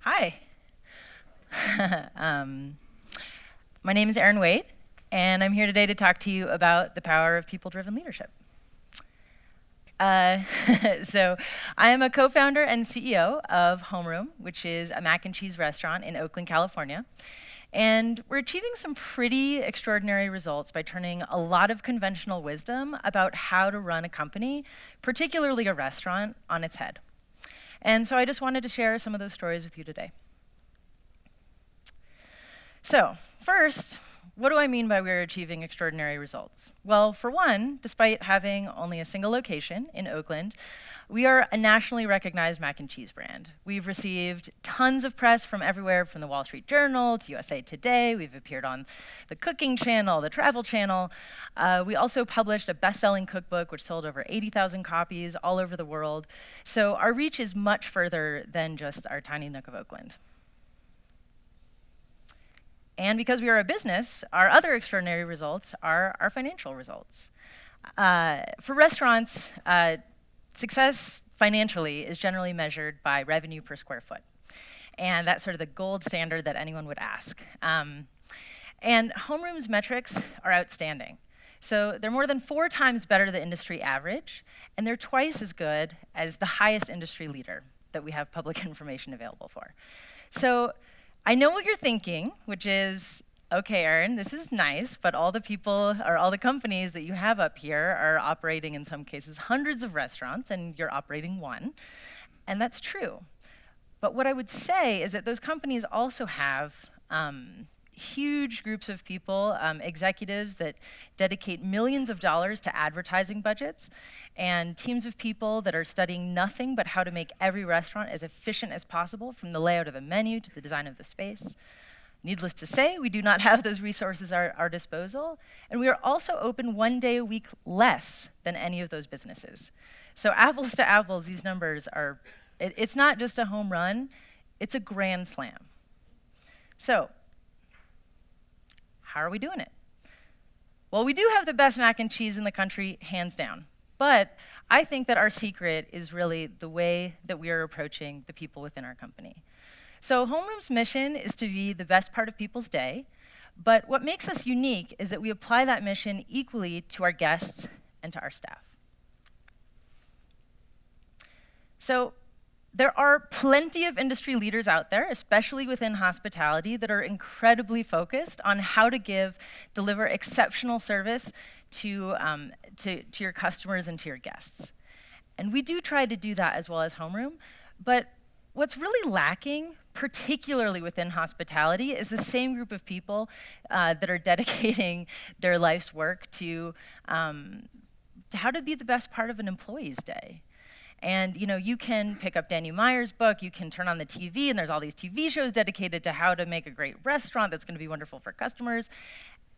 Hi. um, my name is Erin Wade, and I'm here today to talk to you about the power of people-driven leadership. Uh, so I am a co-founder and CEO of Homeroom, which is a mac and cheese restaurant in Oakland, California. And we're achieving some pretty extraordinary results by turning a lot of conventional wisdom about how to run a company, particularly a restaurant, on its head. And so I just wanted to share some of those stories with you today. So, first, what do I mean by we're achieving extraordinary results? Well, for one, despite having only a single location in Oakland, we are a nationally recognized mac and cheese brand. We've received tons of press from everywhere, from the Wall Street Journal to USA Today. We've appeared on the Cooking Channel, the Travel Channel. We also published a best-selling cookbook, which sold over 80,000 copies all over the world. So our reach is much further than just our tiny nook of Oakland. And because we are a business, our other extraordinary results are our financial results. For restaurants, success financially is generally measured by revenue per square foot. And that's sort of the gold standard that anyone would ask. And Homeroom's metrics are outstanding. So they're more than 4 times better than the industry average, and they're twice as good as the highest industry leader that we have public information available for. So I know what you're thinking, which is, okay, Erin, this is nice, but all the people or all the companies that you have up here are operating, in some cases, hundreds of restaurants, and you're operating one. And that's true. But what I would say is that those companies also have huge groups of people, executives that dedicate millions of dollars to advertising budgets, and teams of people that are studying nothing but how to make every restaurant as efficient as possible, from the layout of the menu to the design of the space. Needless to say, we do not have those resources at our disposal, and we are also open 1 day a week less than any of those businesses. So apples to apples, these numbers are, it's not just a home run, it's a grand slam. So, how are we doing it? Well, we do have the best mac and cheese in the country, hands down. But I think that our secret is really the way that we are approaching the people within our company. So Homeroom's mission is to be the best part of people's day, but what makes us unique is that we apply that mission equally to our guests and to our staff. So there are plenty of industry leaders out there, especially within hospitality, that are incredibly focused on how to deliver exceptional service to your customers and to your guests. And we do try to do that as well as Homeroom, but what's really lacking, particularly within hospitality, is the same group of people that are dedicating their life's work to how to be the best part of an employee's day. And you can pick up Danny Meyer's book, you can turn on the TV, and there's all these TV shows dedicated to how to make a great restaurant that's going to be wonderful for customers.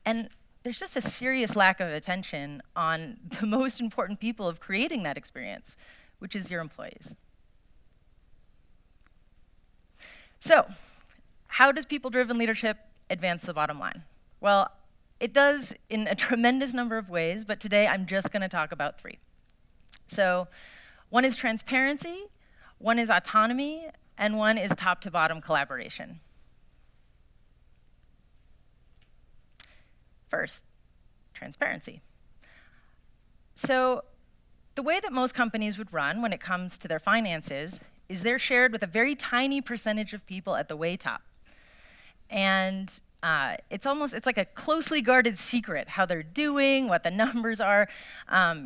And there's just a serious lack of attention on the most important people of creating that experience, which is your employees. So, how does people-driven leadership advance the bottom line? Well, it does in a tremendous number of ways, but today I'm just going to talk about 3. So, one is transparency, one is autonomy, and one is top-to-bottom collaboration. First, transparency. So the way that most companies would run when it comes to their finances is they're shared with a very tiny percentage of people at the way top. And it's like a closely guarded secret how they're doing, what the numbers are.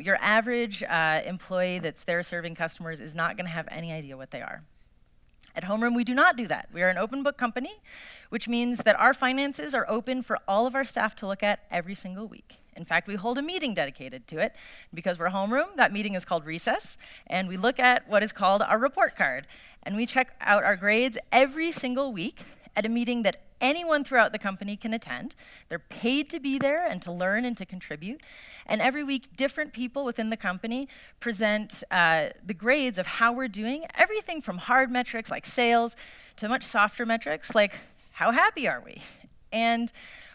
Your average employee that's there serving customers is not going to have any idea what they are. At Homeroom, we do not do that. We are an open book company, which means that our finances are open for all of our staff to look at every single week. In fact, we hold a meeting dedicated to it. Because we're Homeroom, that meeting is called Recess, and we look at what is called our report card. And we check out our grades every single week at a meeting that anyone throughout the company can attend. They're paid to be there and to learn and to contribute. And every week, different people within the company present the grades of how we're doing, everything from hard metrics like sales to much softer metrics like how happy are we? And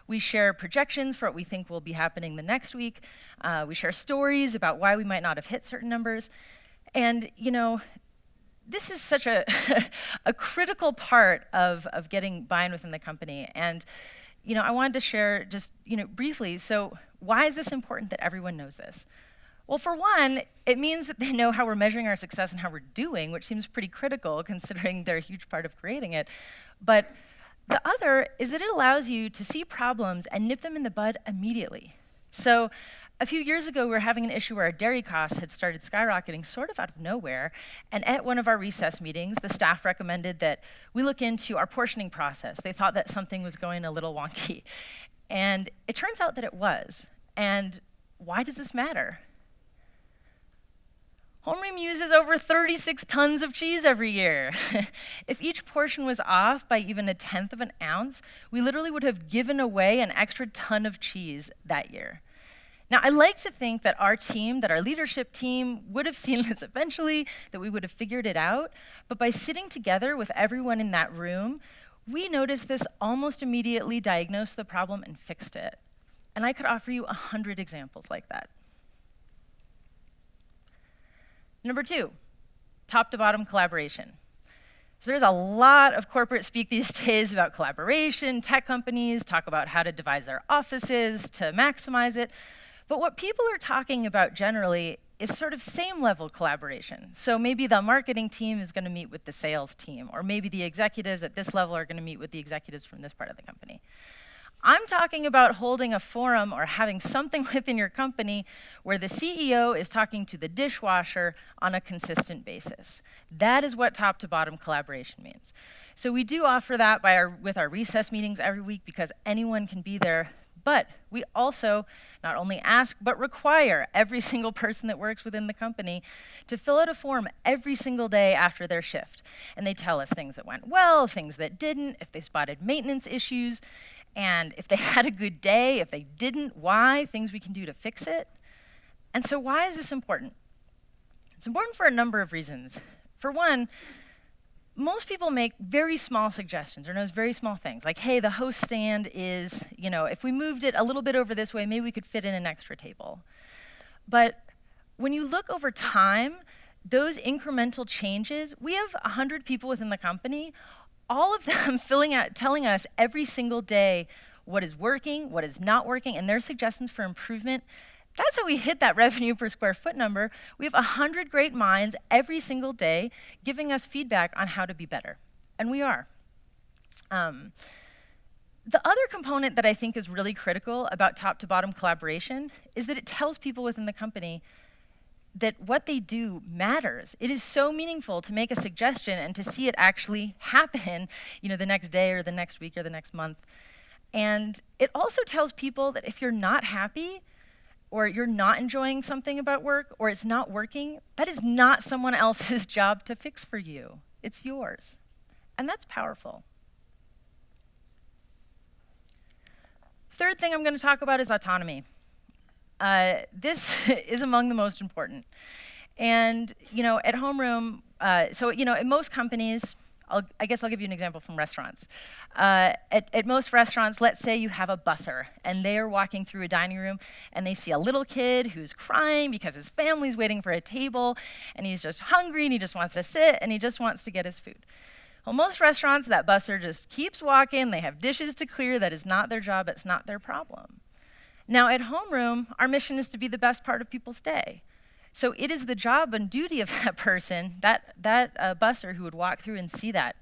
we share projections for what we think will be happening the next week. We share stories about why we might not have hit certain numbers. And this is such a, a critical part of getting buy-in within the company. And I wanted to share just briefly, so why is this important that everyone knows this? Well, for one, it means that they know how we're measuring our success and how we're doing, which seems pretty critical considering they're a huge part of creating it. But the other is that it allows you to see problems and nip them in the bud immediately. So a few years ago, we were having an issue where our dairy costs had started skyrocketing sort of out of nowhere. And at one of our recess meetings, the staff recommended that we look into our portioning process. They thought that something was going a little wonky. And it turns out that it was. And why does this matter? Homeroom uses over 36 tons of cheese every year. If each portion was off by even 1/10 of an ounce, we literally would have given away an extra ton of cheese that year. Now, I like to think that our team, that our leadership team, would have seen this eventually, that we would have figured it out. But by sitting together with everyone in that room, we noticed this almost immediately, diagnosed the problem, and fixed it. And I could offer you 100 examples like that. Number 2, top to bottom collaboration. So there's a lot of corporate speak these days about collaboration. Tech companies talk about how to devise their offices to maximize it. But what people are talking about generally is sort of same level collaboration. So maybe the marketing team is going to meet with the sales team, or maybe the executives at this level are going to meet with the executives from this part of the company. I'm talking about holding a forum or having something within your company where the CEO is talking to the dishwasher on a consistent basis. That is what top to bottom collaboration means. So we do offer that with our recess meetings every week because anyone can be there. But we also not only ask, but require every single person that works within the company to fill out a form every single day after their shift. And they tell us things that went well, things that didn't, if they spotted maintenance issues, and if they had a good day, if they didn't, why, things we can do to fix it. And so why is this important? It's important for a number of reasons. For one, most people make very small suggestions or knows very small things, like, hey, the host stand is, if we moved it a little bit over this way, maybe we could fit in an extra table. But when you look over time, those incremental changes, we have 100 people within the company, all of them telling us every single day what is working, what is not working, and their suggestions for improvement. That's how we hit that revenue per square foot number. We have 100 great minds every single day giving us feedback on how to be better, and we are. The other component that I think is really critical about top to bottom collaboration is that it tells people within the company that what they do matters. It is so meaningful to make a suggestion and to see it actually happen, the next day or the next week or the next month. And it also tells people that if you're not happy or you're not enjoying something about work or it's not working, that is not someone else's job to fix for you. It's yours. And that's powerful. Third thing I'm going to talk about is autonomy. This is among the most important. And, at Homeroom, in most companies, I guess I'll give you an example from restaurants. At most restaurants, let's say you have a busser, and they are walking through a dining room, and they see a little kid who's crying because his family's waiting for a table, and he's just hungry, and he just wants to sit, and he just wants to get his food. Well, most restaurants, that busser just keeps walking. They have dishes to clear. That is not their job. It's not their problem. Now, at Homeroom, our mission is to be the best part of people's day. So it is the job and duty of that person, that busser who would walk through and see that.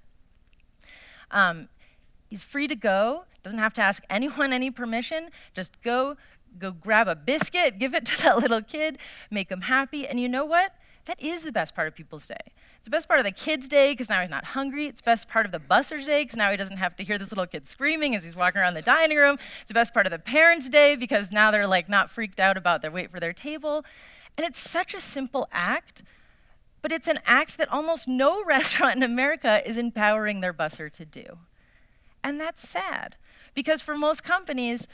He's free to go, doesn't have to ask anyone any permission, just go grab a biscuit, give it to that little kid, make him happy, and you know what? That is the best part of people's day. It's the best part of the kid's day because now he's not hungry. It's the best part of the busser's day because now he doesn't have to hear this little kid screaming as he's walking around the dining room. It's the best part of the parents' day because now they're not freaked out about their wait for their table. And it's such a simple act, but it's an act that almost no restaurant in America is empowering their busser to do. And that's sad because for most companies,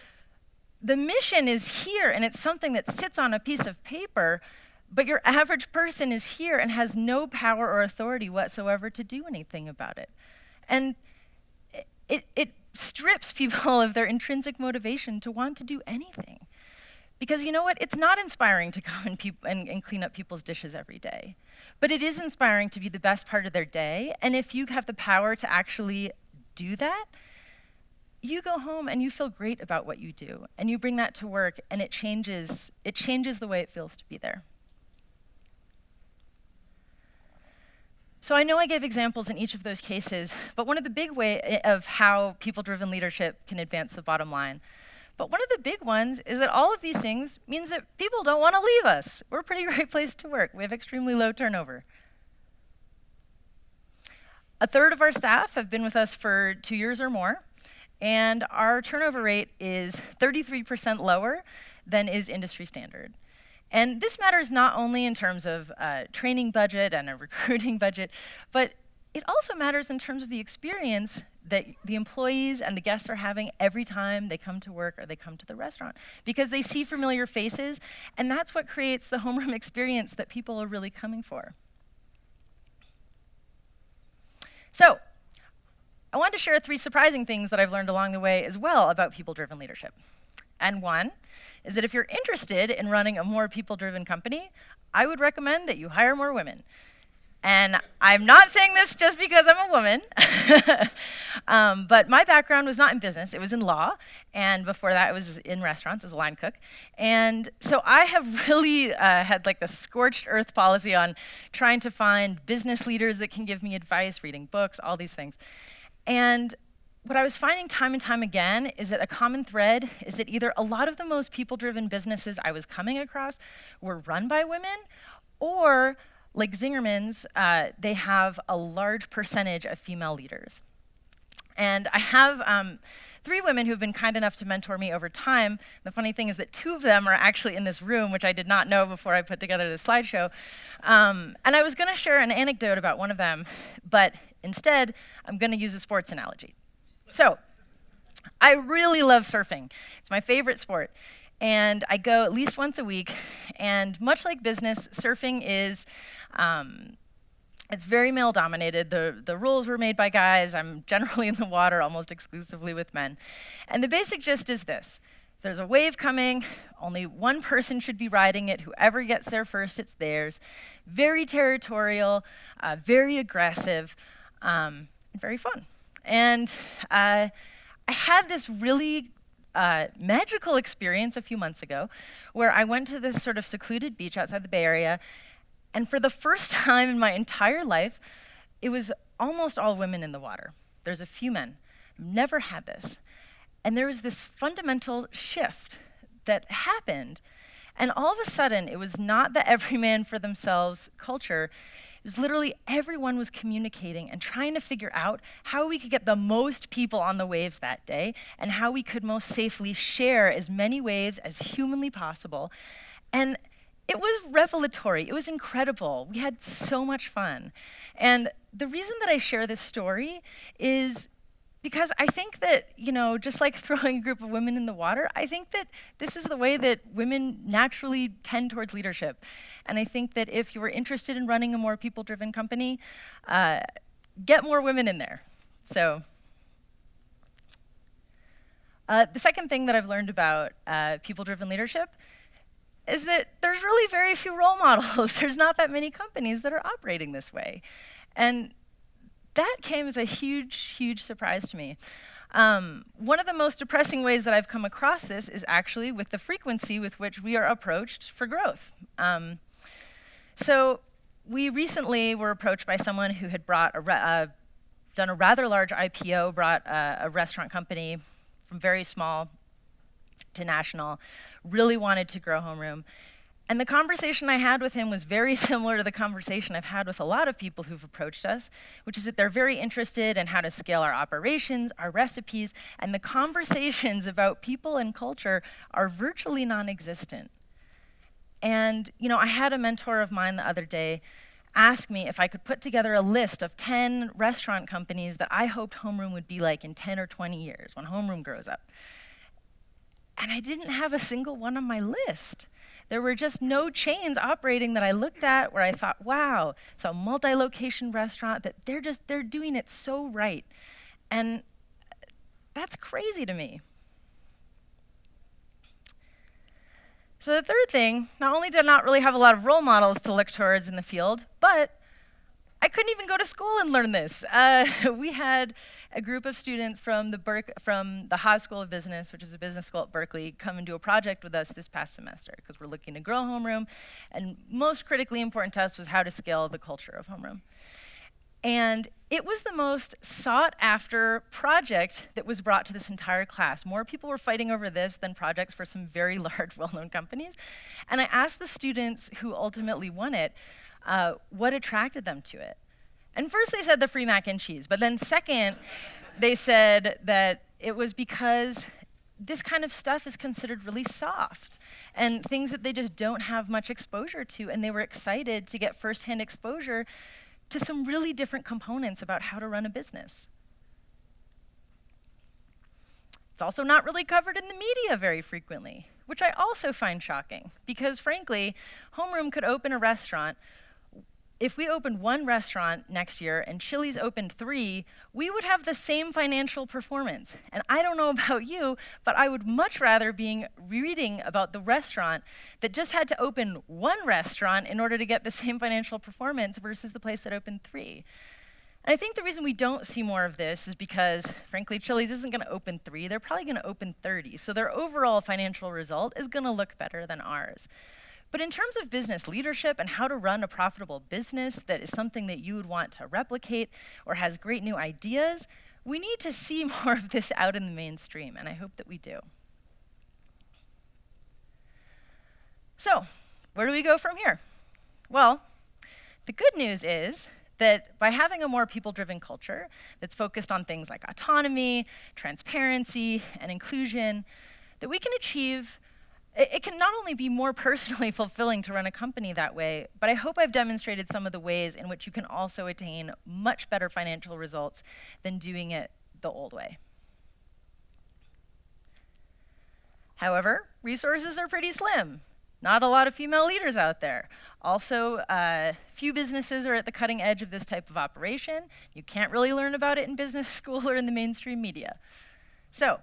the mission is here and it's something that sits on a piece of paper, but your average person is here and has no power or authority whatsoever to do anything about it. And it strips people of their intrinsic motivation to want to do anything. Because you know what? It's not inspiring to come and clean up people's dishes every day. But it is inspiring to be the best part of their day. And if you have the power to actually do that, you go home and you feel great about what you do. And you bring that to work, and it changes the way it feels to be there. So I know I gave examples in each of those cases, but one of the big ways of how people-driven leadership can advance the bottom line. But one of the big ones is that all of these things means that people don't want to leave us. We're a pretty great place to work. We have extremely low turnover. A third of our staff have been with us for 2 years or more, and our turnover rate is 33% lower than is industry standard. And this matters not only in terms of training budget and a recruiting budget, but it also matters in terms of the experience that the employees and the guests are having every time they come to work or they come to the restaurant, because they see familiar faces, and that's what creates the homeroom experience that people are really coming for. So, I wanted to share 3 surprising things that I've learned along the way as well about people-driven leadership. And one is that if you're interested in running a more people-driven company, I would recommend that you hire more women. And I'm not saying this just because I'm a woman, but my background was not in business, it was in law, and before that it was in restaurants as a line cook. And so I have really had like the scorched earth policy on trying to find business leaders that can give me advice, reading books, all these things. And what I was finding time and time again is that a common thread is that either a lot of the most people-driven businesses I was coming across were run by women, or like Zingerman's, they have a large percentage of female leaders. And I have 3 women who've been kind enough to mentor me over time. The funny thing is that 2 of them are actually in this room, which I did not know before I put together this slideshow. And I was going to share an anecdote about one of them, but instead, I'm going to use a sports analogy. So, I really love surfing. It's my favorite sport. And I go at least once a week. And much like business, surfing is, it's very male-dominated. The rules were made by guys. I'm generally in the water almost exclusively with men. And the basic gist is this. If there's a wave coming, only one person should be riding it. Whoever gets there first, it's theirs. Very territorial, very aggressive, and very fun. And I had this really magical experience a few months ago where I went to this sort of secluded beach outside the Bay Area, and for the first time in my entire life, it was almost all women in the water. There's a few men. Never had this. And there was this fundamental shift that happened, and all of a sudden, it was not the every man for themselves culture. It was literally everyone was communicating and trying to figure out how we could get the most people on the waves that day and how we could most safely share as many waves as humanly possible. And it was revelatory. It was incredible. We had so much fun. And the reason that I share this story is because I think that, just like throwing a group of women in the water, I think that this is the way that women naturally tend towards leadership. And I think that if you were interested in running a more people-driven company, get more women in there. So the second thing that I've learned about people-driven leadership is that there's really very few role models. There's not that many companies that are operating this way. And that came as a huge, huge surprise to me. One of the most depressing ways that I've come across this is actually with the frequency with which we are approached for growth. So we recently were approached by someone who had done a rather large IPO, brought a restaurant company from very small to national, really wanted to grow Homeroom. And the conversation I had with him was very similar to the conversation I've had with a lot of people who've approached us, which is that they're very interested in how to scale our operations, our recipes, and the conversations about people and culture are virtually non-existent. And, I had a mentor of mine the other day ask me if I could put together a list of 10 restaurant companies that I hoped Homeroom would be like in 10 or 20 years when Homeroom grows up. And I didn't have a single one on my list. There were just no chains operating that I looked at where I thought, wow, it's a multi-location restaurant that they're doing it so right. And that's crazy to me. So the third thing, not only did I not really have a lot of role models to look towards in the field, but I couldn't even go to school and learn this. We had a group of students from the Haas School of Business, which is a business school at Berkeley, come and do a project with us this past semester because we're looking to grow Homeroom. And most critically important to us was how to scale the culture of Homeroom. And it was the most sought after project that was brought to this entire class. More people were fighting over this than projects for some very large, well-known companies. And I asked the students who ultimately won it, what attracted them to it. And first they said the free mac and cheese, but then second, they said that it was because this kind of stuff is considered really soft and things that they just don't have much exposure to, and they were excited to get firsthand exposure to some really different components about how to run a business. It's also not really covered in the media very frequently, which I also find shocking, because frankly, Homeroom could open a restaurant. If we opened one restaurant next year and Chili's opened 3, we would have the same financial performance. And I don't know about you, but I would much rather be reading about the restaurant that just had to open 1 restaurant in order to get the same financial performance versus the place that opened 3. And I think the reason we don't see more of this is because, frankly, Chili's isn't going to open 3. They're probably going to open 30. So their overall financial result is going to look better than ours. But in terms of business leadership and how to run a profitable business that is something that you would want to replicate or has great new ideas, we need to see more of this out in the mainstream, and I hope that we do. So, where do we go from here? Well, the good news is that by having a more people-driven culture that's focused on things like autonomy, transparency, and inclusion, that we can achieve. It can not only be more personally fulfilling to run a company that way, but I hope I've demonstrated some of the ways in which you can also attain much better financial results than doing it the old way. However, resources are pretty slim. Not a lot of female leaders out there. Also, few businesses are at the cutting edge of this type of operation. You can't really learn about it in business school or in the mainstream media. So,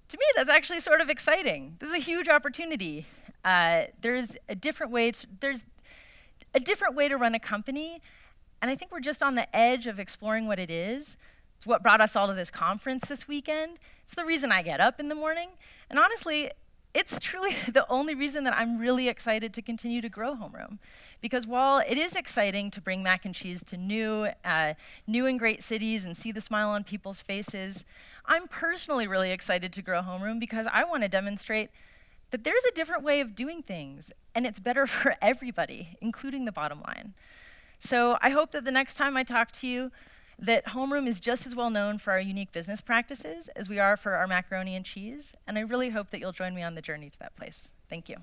to me, that's actually sort of exciting. This is a huge opportunity. There's a different way to run a company, and I think we're just on the edge of exploring what it is. It's what brought us all to this conference this weekend. It's the reason I get up in the morning, and honestly, it's truly the only reason that I'm really excited to continue to grow Homeroom. Because while it is exciting to bring mac and cheese to new and great cities and see the smile on people's faces, I'm personally really excited to grow Homeroom because I want to demonstrate that there's a different way of doing things, and it's better for everybody, including the bottom line. So I hope that the next time I talk to you, that Homeroom is just as well known for our unique business practices as we are for our macaroni and cheese, and I really hope that you'll join me on the journey to that place. Thank you.